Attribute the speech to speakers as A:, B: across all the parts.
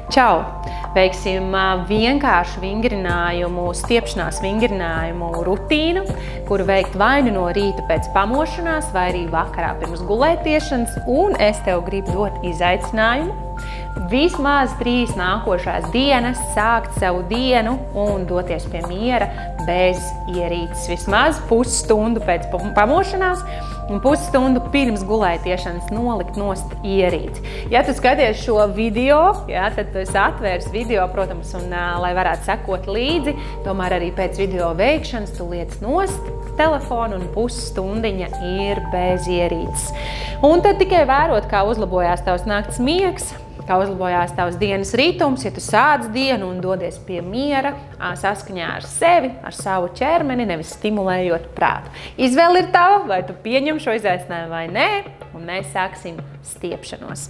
A: Čau! Veiksim vienkāršu vingrinājumu, stiepšanās vingrinājumu rutīnu, kuru veikt vai nu no rīta pēc pamošanās, vai arī vakarā pirms gulētiešanas, un es tev gribu dot izaicinājumu. Vismaz 3 nākošās dienas sākt savu dienu un doties pie miera bez ierīces. Vismaz pusstundu pēc pamošanās un pusstundu pirms gulētiešanas nolikt nost ierīci. Ja tu skaties šo video, tad tu esi atvērs video, protams, un lai varētu sekot līdzi, tomēr arī pēc video veikšanas tu liec nost telefonu un pusstundiņa ir bez ierīces. Un tad tikai vērot, kā uzlabojās tavs nakts miegs, kā uzlabojās tavs dienas ritums, ja tu sāc dienu un dodies pie miera, saskaņā ar sevi, ar savu ķermeni, nevis stimulējot prātu. Izvēle ir tava, vai tu pieņem šo izaicinājumu vai nē, un mēs sāksim stiepšanos.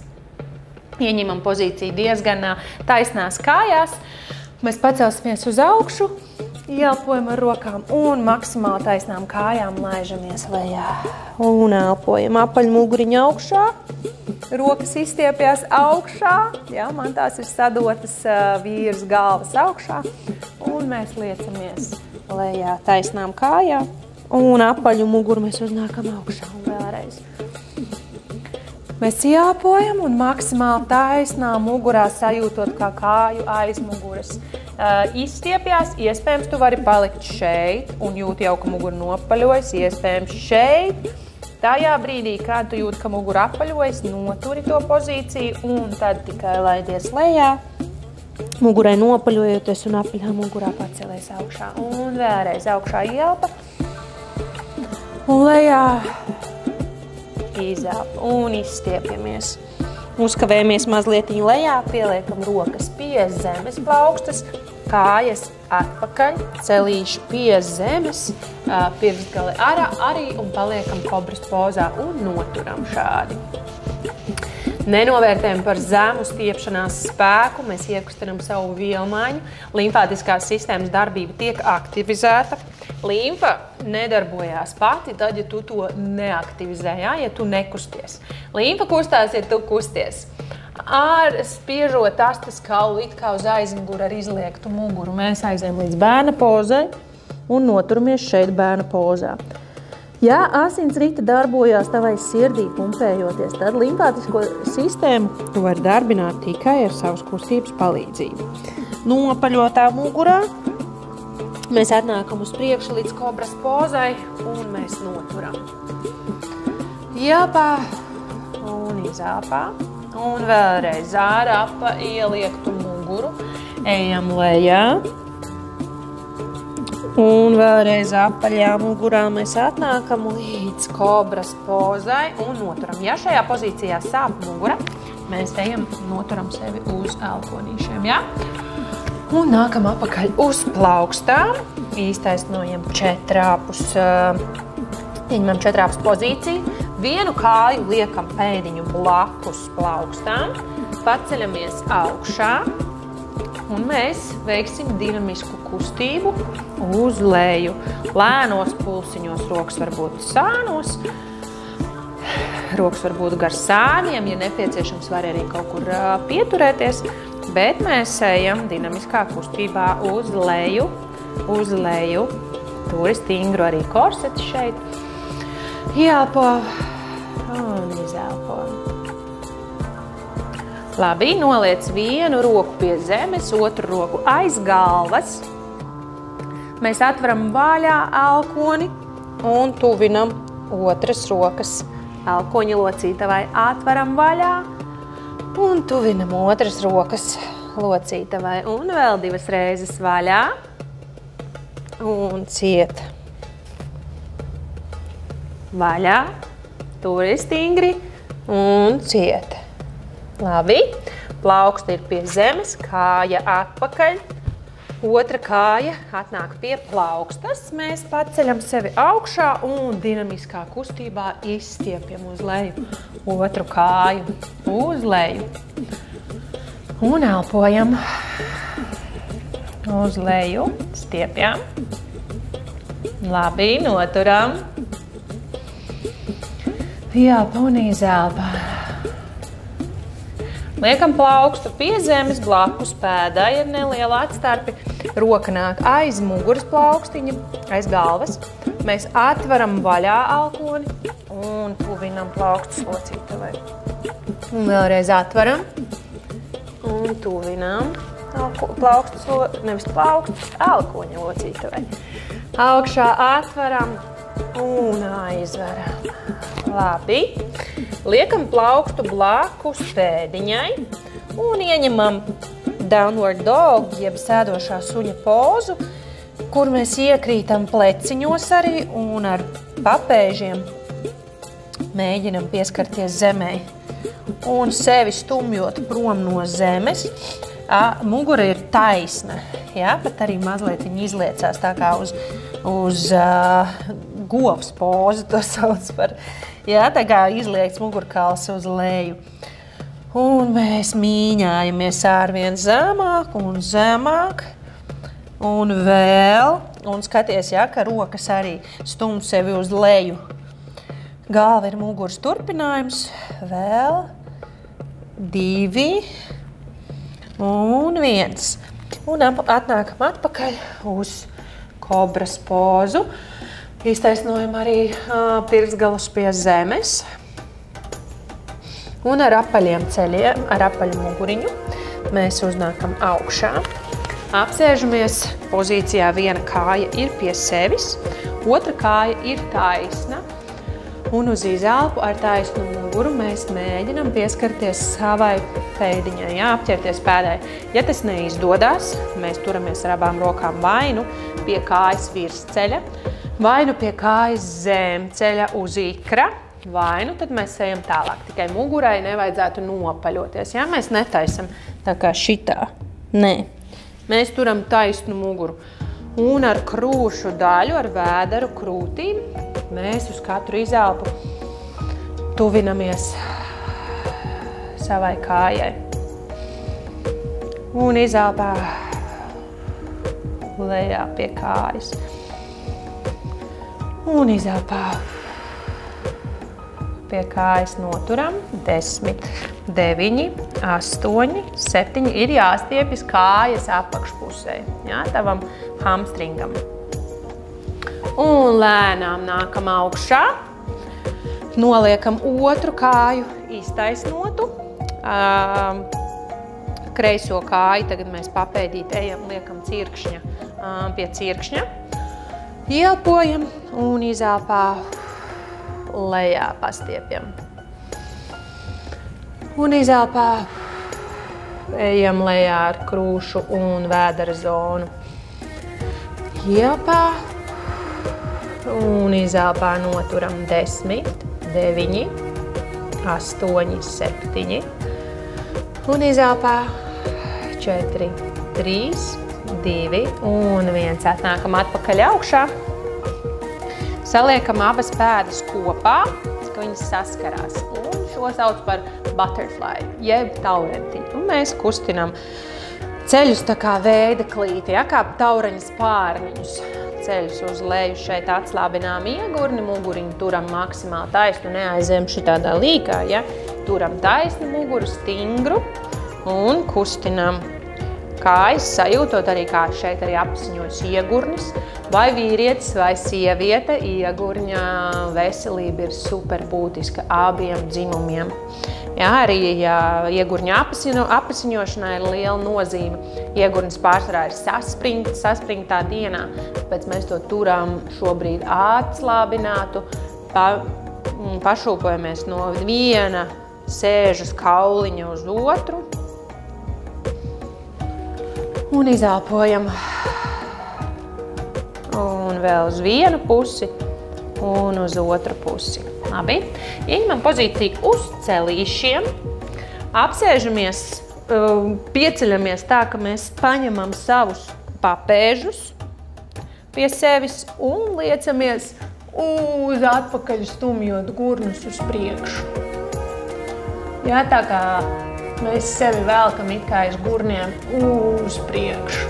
A: Ieņemam pozīciju diezgan taisnās kājās, mēs pacelsimies uz augšu, ieelpojam ar rokām un maksimāli taisnām kājām laižamies lejā. Un elpojam apaļmuguriņu augšā. Rokas izstiepjas augšā, man tās ir sadotas vīrs galvas augšā, un mēs liecamies lejā taisnām kājām, un apaļu muguru mēs uznākam augšā un vēlreiz. Mēs ieelpojam un maksimāli taisnā mugurā sajūtot, kā kāju aizmuguras izstiepjas, iespējams tu vari palikt šeit un jūt jau, ka mugura nopaļojas, iespējams šeit. Tajā brīdī, kad tu jūti, ka mugura apaļojas, noturi to pozīciju un tad tikai laidies lejā. Mugurai nopaļojoties un apaļā mugurā pacelies augšā. Un vēlreiz augšā ielpa. Un lejā izelpa un izstiepjamies. Uzkavējamies mazlietiņu lejā, pieliekam rokas pie zemes plaukstas, kājas atpakaļ, celīšu pie zemes, pirkstgali arī un paliekam kobras pozā un noturam šādi. Nenovērtējam par zemu stiepšanās spēku, mēs iekustinam savu vielmaiņu, limfātiskās sistēmas darbība tiek aktivizēta. Limfa nedarbojās pati, tad, ja tu to neaktivizē, ja tu nekusties. Limfa kustās, ja tu kusties. Spiežot astes kaulu it kā uz aizmuguru ar izliektu muguru, mēs aizējam līdz bērna pozai un noturamies šeit bērna pozā. Ja asinsrite darbojās tavai sirdī pumpējoties, tad limfātisko sistēmu tu vari darbināt tikai ar savas kustības palīdzību. Nopaļotā mugurā mēs atnākam uz priekšu līdz kobras pozai un mēs noturam. Ielpā un izelpā. Un vēlreiz ārā pa ieliektu muguru, ejam lejā. Un vēlreiz apaļā mugurā mēs atnākam līdz kobras pozai un noturam. Ja šajā pozīcijā sāp mugura, mēs ejam noturam sevi uz elponīšiem, Un nākam apakaļ uz plaukstām. Īstaisnojam četrāpus, ieņemam četrāpus pozīciju. Vienu kāju liekam pēdiņu blakus plaukstām, paceļamies augšā un mēs veiksim dinamisku kustību uz leju. Lēnos pulsiņos rokas var būt sānos, rokas var būt gar sāniem, ja nepieciešams var arī kaut kur pieturēties, bet mēs ejam dinamiskā kustībā uz leju. Turi stingru arī korseti šeit. Ielpo un izelpo. Labi, noliec vienu roku pie zemes, otru roku aiz galvas. Mēs atveram vaļā elkoni un tuvinam otras rokas elkoņa locītavai. Atveram vaļā un tuvinam otras rokas locītavai. Un vēl 2 reizes vaļā un ciet. Vaļā, turi stingri un ciet. Labi, plauksti ir pie zemes, kāja atpakaļ, otra kāja atnāk pie plaukstas. Mēs paceļam sevi augšā un dinamiskā kustībā izstiepjam uz leju. Otru kāju uz leju. Un elpojam uz leju, stiepjam. Labi, noturam. Ielpa un izelpa. Liekam plaukstu pie zemes, blakus pēdā ir neliela atstarpi. Roka nāk aiz muguras plaukstiņa, aiz galvas. Mēs atveram vaļā alkoni un tuvinam plaukstu locītavai. Un vēlreiz atveram un tuvinam alkoņa locītavai. Augšā atveram un aizveram. Labi. Liekam plaukstu blakus pēdiņai un ieņemam downward dog, jeb sēdošā suņa pozu, kur mēs iekrītam pleciņos arī un ar papēžiem mēģinam pieskarties zemē un sevi stumjot prom no zemes. Mugura ir taisna, ja? Bet arī mazliet viņa izliecās tā kā uz govs pozu, to sauc par. Jā, tā kā izliekts mugurkauls uz leju. Un mēs mīņājamies arvien zemāk un zemāk. Un vēl. Un skaties, ja, ka rokas arī stum sevi uz leju. Galva ir muguras turpinājums. Vēl. 2. Un 1. Un atnākam atpakaļ uz kobras pozu. Iztaisnojam arī pirksgalus pie zemes. Un ar apaļiem ceļiem, ar apaļu muguriņu mēs uznākam augšā. Apsēžamies pozīcijā, viena kāja ir pie sevis, otra kāja ir taisna. Un uz izelpu ar taisnu muguru mēs mēģinam pieskarties savai pēdiņai, apķerties pēdai. Ja tas neizdodas, mēs turamies ar abām rokām vai nu pie kājas virsceļa, vai nu pie kājas zemceļa uz ikra, vai nu tad mēs ejam tālāk. Tikai mugurai nevajadzētu nopaļoties. Ja? Mēs netaisam tā kā šitā. Nē. Mēs turam taisnu muguru. Un ar krūšu daļu, ar vēderu krūtīm, mēs uz katru izelpu tuvinamies savai kājai. Un izelpā lejā pie kājas. Un izelpā pie kājas noturam. 10, 9, 8, 7. Ir jāstiepjas kājas apakšpusē, jā, tavam hamstringam. Un lēnām nākam augšā. Noliekam otru kāju iztaisnotu. Kreiso kāju tagad mēs papēdīt ejam, liekam cirkšņa pie cirkšņa. Ielpojam un izelpā lejā pastiepjam. Un izelpā ejam lejā ar krūšu un vēdera zonu. Ielpā un izelpā noturam 10, 9, 8, 7. Un izelpā 4, 3, 2 un 1. Atnākam atpakaļ augšā. Saliekam abas pēdas kopā, ka viņas saskarās. Un šo sauc par butterfly, jeb taurentiņu. Un mēs kustinam ceļus tā kā veideklīti, ja, kā taureņa spārniņus. Ceļus uz leju šeit atslābinām iegurni, muguriņu turam maksimāli taisnu, neaizējam šitādā līkā, ja. Turam taisnu muguru, stingru un kustinam kājas, sajūtot arī, kā šeit arī apziņojas iegurnis. Vai vīrietis vai sieviete, iegurņa veselība ir super būtiska abiem dzimumiem. Jā, arī iegurņa apziņošanai ir liela nozīme. Iegurnis pārsvarā ir saspringtā dienā, tāpēc mēs to turam šobrīd atslābinātu, pašūpojamies no viena sēžas kauliņa uz otru un izelpojam. Un vēl uz vienu pusi un uz otru pusi. Labi. Ieņemam pozīciju uz celīšiem. Apsēžamies, pieceļamies tā, ka mēs paņemam savus papēžus pie sevis un liecamies uz atpakaļ stumjot gurnus uz priekšu. Jā, tā kā mēs sevi velkam it kā aiz gurniem uz priekšu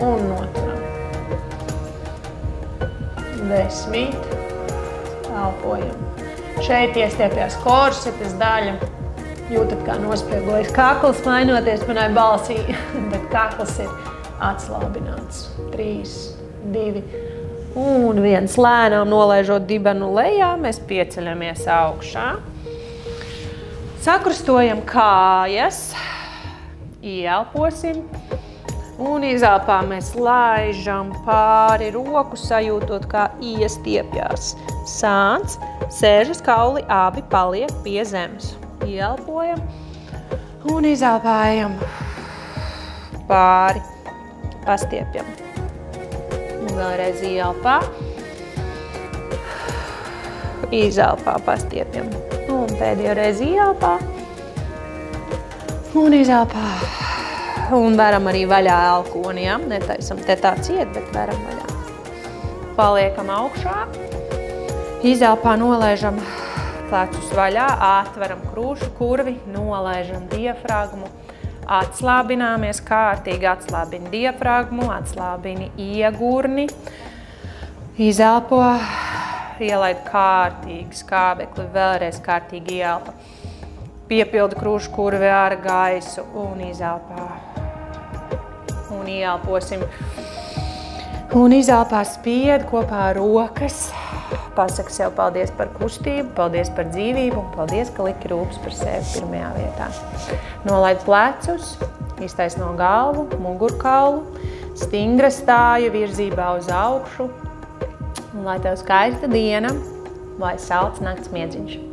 A: un noturam. 10. Elpojam. Šeit iestiepjās korsetes daļa.
B: Jūtat, kā nospiegojas kakls, mainoties manai balsī, bet kakls ir atslābināts. 3, 2, un 1. Lēnām nolaižot dibenu lejā, mēs pieceļamies augšā. Sakrustojam kājas, ieelposim. Un izelpā mēs laižam pāri roku, sajūtot, kā iestiepjās sāns, sēžas kauli, abi paliek pie zemes. Ieelpojam un izelpājam pāri, pastiepjam. Un vēlreiz ieelpā, izelpā, pastiepjam. Un pēdējo reizi ieelpā un izelpā. Un veram arī vaļā elkoni, ja? Netaisam te tā ciet, bet veram vaļā. Paliekam augšā, izelpā nolaižam plecus vaļā, atveram krūšu kurvi, nolaižam diafragmu, atslābināmies kārtīgi, atslābini diafragmu, atslābini iegurni, izelpo, ielaid kārtīgi skābekli, vēlreiz kārtīgi ieelpa. Piepilda krūšu kurvi ar gaisu un izelpā. Un ieelposim. Un izelpā spied kopā rokas. Pasaka sev paldies par kustību, paldies par dzīvību un paldies, ka liki rūpes par sevi pirmajā vietā. Nolaid plecus, iztaisno galvu, mugurkaulu, stingra stāja virzībā uz augšu. Un lai tev skaista diena vai salds nakts miedziņš.